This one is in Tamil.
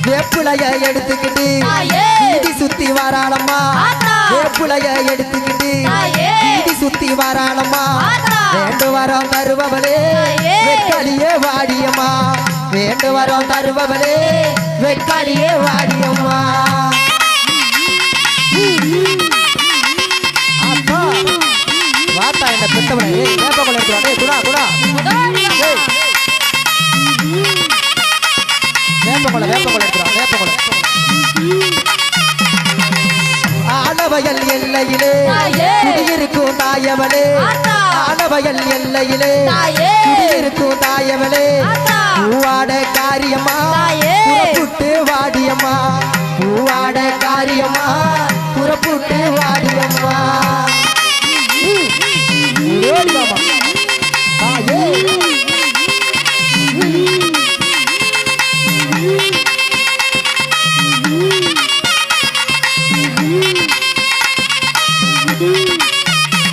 வேப்புலைய எடுத்துக்கிட்டு வீதி சுத்தி வராளம்மா வேப்புலைய எடுத்துக்கிட்டு வீதி சுத்தி வராளம்மா வேண்டு வரோம் தருபவளே வெக்காளியே வாடியம்மா வேண்டு வரோம் தருபவளே வெக்காளியே வாடியம்மா வாத்தா என்ன பெத்தவனே வேப்ப கொலை எடுத்துடா துடா துடா வேப்ப கொலை எடுத்துடா வேப்ப கொலை ஆனவயல் எல்லையிலே குடியிருக்கும் தாயவளே ஆனவயல் எல்லையிலே குடியிருக்கும் தாயவளே பூவாட காரியம்மா